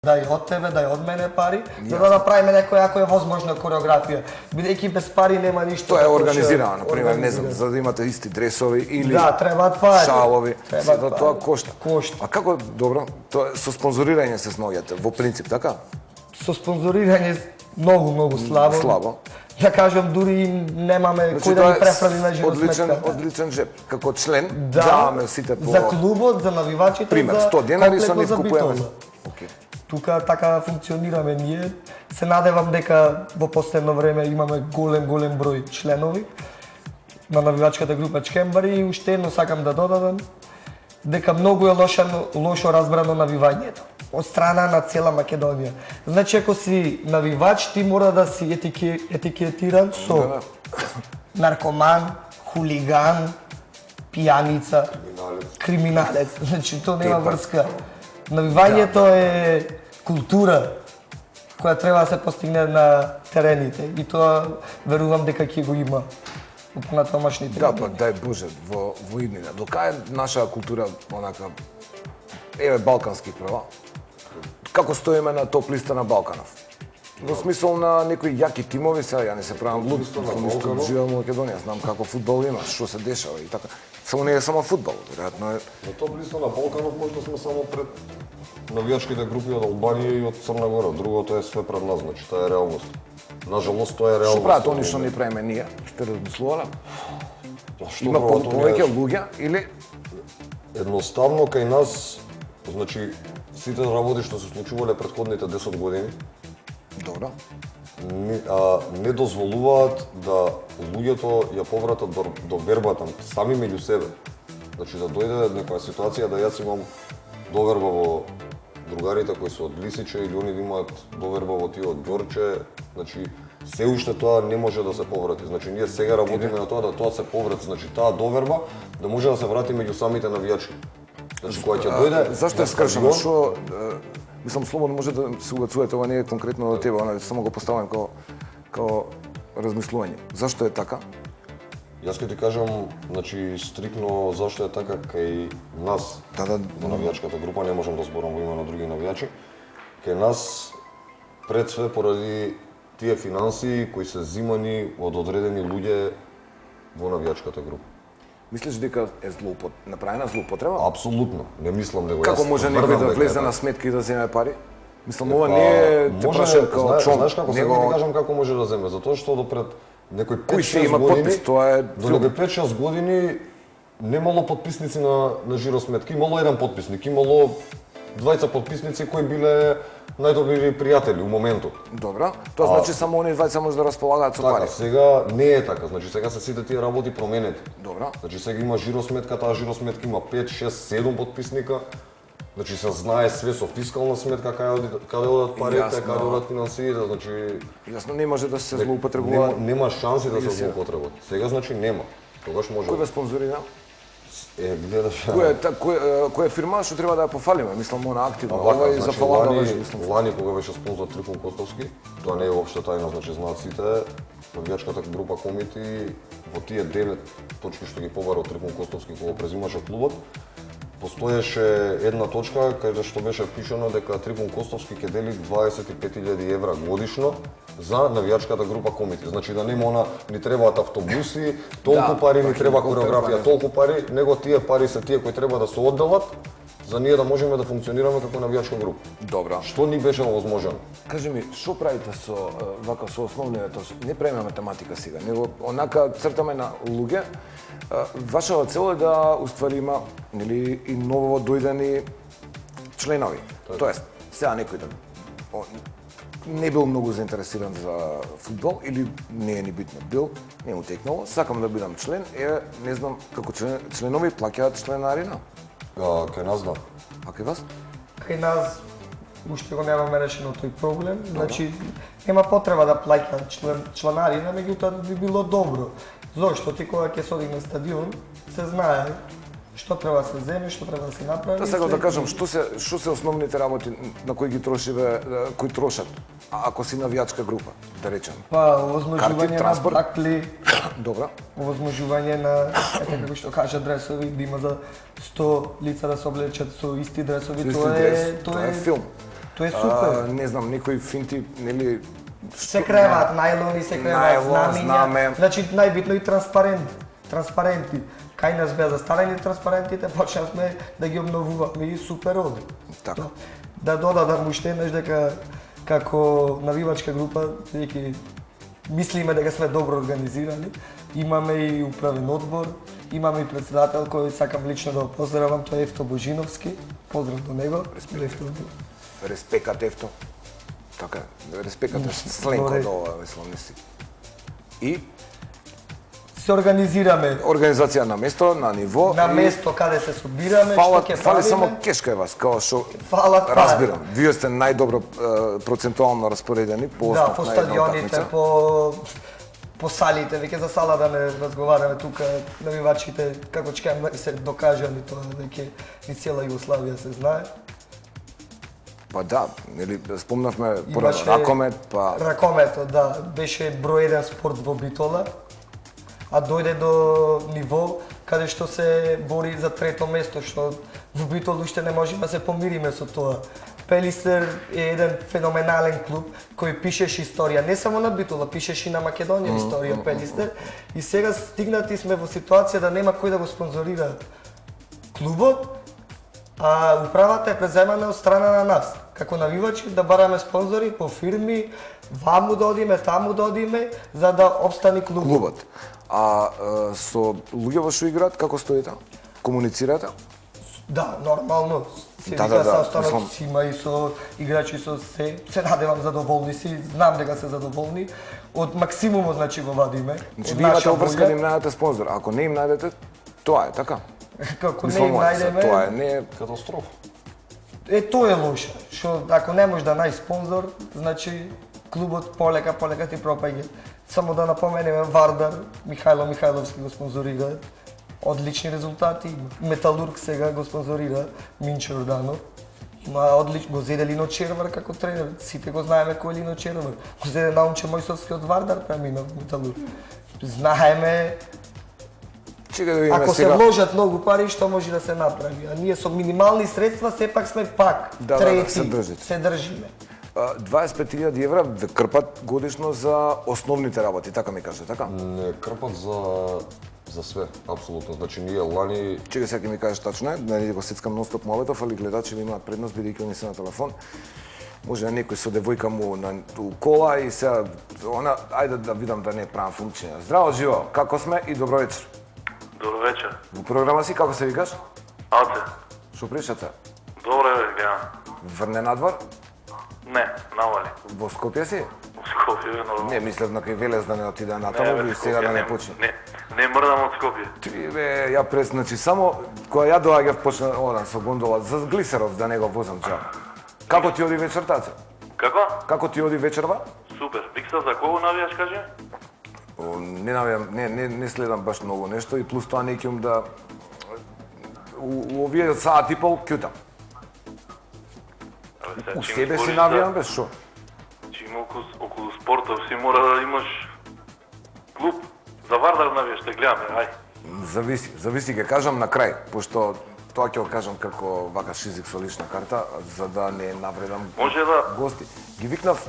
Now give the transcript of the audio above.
дај од тебе, дај од мене пари, за да направиме некоја ако е возможна кореографија. Бидејќи без пари нема ништо. Тоа е организирано, например, не знам, за да имате исти дресови или требаат пари. Шалови, се да тоа кошта. А како добро, тоа со спонзорирање се сноѓате во принцип, така? Со спонзорирање многу слабо. Слабо. Да кажам, дури немаме кој да ни префрали на жиросметка. Одличен джеб. Како член, да, даваме сите по... За клубот, за навивачите, пример, за 100 денари со нив за купуваме. битола. Тука така функционираме ние. Се надевам дека во последно време имаме голем број членови на навивачката група Чкембари и уште едно сакам да додадам дека многу е лошо разбрано навивањето од страна на цела Македонија. Значи, ако си навивач, ти мора да си етикетиран со наркоман, хулиган, пијаница, криминалец. Значи, тоа нема врска. Навивањето е култура која треба да се постигне на терените и тоа верувам дека ќе го има на тамашните. Да, па дај Боже, во иднина. До кај наша култура онака еве балкански прва? Како стоиме на топ листа на Балканов? Во смисол на некои јаки тимови, сега ја не се правам луд, живеам во Македонија, знам како фудбал има, што се дешава и така. Само не е само фудбал, веројатно е. На топ листа на Балканов можда сме само пред навијачките групи од Албанија и од Црна Гора, другото е све пред нас, значи тоа е реалност. Нажалост тоа е реалност. Што прават они што не правиме ние? Сте размислувале? Има повеќе луѓе или едноставно кај нас, значи сите работи што се случувале претходните 10 години, добро, не дозволуваат да луѓето ја повратат до вербата сами меѓу себе. Значи да дојде некоја ситуација да јас имам доверба во другарите кои се од Лисиче или они да имаат доверба во тие од Ѓорче, значи се уште тоа не може да се поврати. Значи ние сега работиме на тоа да тоа се поврати, значи таа доверба да може да се врати меѓу самите навијачи. Значи кога ќе дојде зашто е скршено? Што мислам слободно може да се угацувате, ова не е конкретно до тебе, само го поставам како размислување. Зашто е така? Јас ќе ти кажам, значи стрикно зашто е така кај нас, во навијачката група, не можам да зборам во име на други навијачи, кај нас пред све поради тие финансии кои се зимани од одредени луѓе во навијачката група. Мислиш дека е направена злоупотреба? Апсолутно, не мислам него. Како може некој да влезе на сметка и да земе пари? Мислам, ова не е те прашам као чом. Знаеш како, сега ти кажам како може да земе, затоа што допред некој 5-6 години, до некој 5-6 години немало подписници на жиросметки, имало еден подписник, имало двајца подписници кои биле најдобри пријатели у моментот. Добро, тоа значи само оние двајца може да располагаат со пари. Така, сега не е така, значи сега се сите тие работи променети. Добро. Значи сега има жиросметка, таа жиросметка има 5, 6, 7 подписника. Значи се знае све со фискална сметка каде одат парите, каде одат финансиите, значи јасно не може да се злоупотребува. Нема шанси да се злоупотребува. Сега значи нема. Тогаш може. Кој ве спонзорира? Гледаш. Која фирма што треба да ја пофалиме? Мислам она активно. Ова и за фалада мислам. Лани кога беше спонзор Трифун Костовски, тоа не е воопшто тајна, значи знаат сите, навијачката група Комити во тие 9 точки што ги побара од Трифун Костовски кога презимаше клубот, постоеше една точка каде што беше пишано дека Трифун Костовски ќе дели 25.000 евра годишно за навијачката група Комити. Значи да нема она ни требаат автобуси, толку пари, ни треба кореографија, толку пари, него тие пари се тие кои треба да се одделат за ние да можеме да функционираме како навијачка група. Добро. Што ни беше возможно? Кажи ми, што правите со вака со основниот, не правиме математика сега, него онака цртаме на луѓе. Вашата цел е да уствариме нели и ново дојдени членови. Тоест, сега некој да не бил многу заинтересиран за фудбал или не е ни битно бил, не му текнало, сакам да бидам член, не знам како членови плаќаат членарина. Кај нас да. А кај вас? Кај нас уште го немаме решено тој проблем, значи нема потреба да плаќам членарина, меѓутоа би било добро. Зошто ти кога ќе одиш на стадион, се знае што треба да се земе, што треба да се направи. Да сега да кажам, што се основните работи на кои ги трошиве, кои трошат, ако си навијачка група, да речем? Па, овозможување на бакли. Добра. Овозможување на, како што кажа, дресови, да има за 100 лица да се облечат со исти дресови, тоа е филм. Тоа е супер. Не знам, некои финти, нели Се креваат најлони, се креваат Најлон, знаме. знамиња. Значи најбитно и транспаренти. Кај нас беа застарени транспарентите, почнавме да ги обновуваме и супер оди. Така. Да додадам уште еднаш дека како навивачка група, бидејќи мислиме дека сме добро организирани, имаме и управен одбор, имаме и председател кој сакам лично да го поздравам, тоа е Евто Божиновски. Поздрав до него. Респекат Евто. Така, респекат е сленко добре. до ова, мислам, не си. И Се организираме организација на место, на ниво. на и место каде се собираме, што ќе фали правиме. само кеш кај вас, као што Фалат пари. разбирам. Вие сте најдобро процентуално распоредени по Да, основ по на една стадионите, утакмица. по салите, веќе за сала да не разговараме тука, навивачите како чекаме се докажани тоа веќе и цела Југославија се знае. Па да, нели спомнавме пора Имаше ракомет, па Ракометот, да, беше број 1 спорт во Битола, а дојде до ниво каде што се бори за трето место, што во Битол уште не можеме да се помириме со тоа. Пелистер е еден феноменален клуб кој пишеш историја, не само на Битола, пишеш и на Македонија историја Пелистер. И сега стигнати сме во ситуација да нема кој да го спонзорира клубот, а управата е преземана од страна на нас. Како навивачи да бараме спонзори по фирми, ваму да одиме, таму да одиме, за да обстани клубот. клубот. А со луѓе во што играат, како стоите? Комуницирате? Да, нормално. Се Да, вика да, састанок, мислам- си има и со играчи со се надевам задоволни си, знам дека се задоволни. Од максимумот значи го вадиме. Значи од вие имате наша обврска да им волја. најдете спонзор. Ако не им најдете, тоа е така. Како не Мислам, им тоа најдеме, е не Катастрофа. тоа е лошо. Што ако не можеш да најдеш спонзор, значи клубот полека ти пропаѓа. Само да напоменеме Вардар, Михајло Михајловски го спонзорира. Одлични резултати. Металург сега го спонзорира Минчо Јорданов. Има го зеде Лино Червар како тренер. Сите го знаеме кој е Лино Червар. Го зеде Наумче Мојсовски од Вардар премина во Металург. Знаеме, Чека да видиме ако се сега. вложат многу пари, што може да се направи. А ние со минимални средства сепак сме пак Да, трети. се држите. Се држиме. 25.000 евра ве крпат годишно за основните работи, така ми каже, така? Не крпат за све, апсолутно. Значи ние лани Чека сега ќе ми кажеш тачно е, да не го сецкам нон-стоп моветов, али гледачи имаат предност бидејќи они се на телефон. Може некој со девојка му на у кола и сега она ајде да видам да не правам функција. Здраво живо, како сме и добро вечер. Добро вечер. Во програма си како се викаш? Аце. Што пришате? Добре, бе, гледам. Врне надвор? Не, навали. Во Скопје си? У Скопје, бе, нормално. Не, мислев на кај Велес да не отиде Не, натаму бе, и сега да Скопје, не почне. Не мрдам од Скопје. Ти бе, ја прес, значи само кога ја доаѓав почна одам со гондола за глисеров да не го возам ча. Како ти оди вечертаце? Како? Како ти оди вечерва? Супер. Викса за кого навијаш, кажи? Не навијам, не следам баш многу нешто и плюс тоа не ќум да у овие саат и пол кјутам. Абе, сега, У чим себе си збориш навијам за- без шо? Чим околу спортов си мора да имаш клуб. За Вардар навијаш, те гледаме, ај. Зависи ќе кажам на крај, пошто тоа ќе го кажам како вака шизик со лична карта, за да не навредам Може да гости. Ги викнав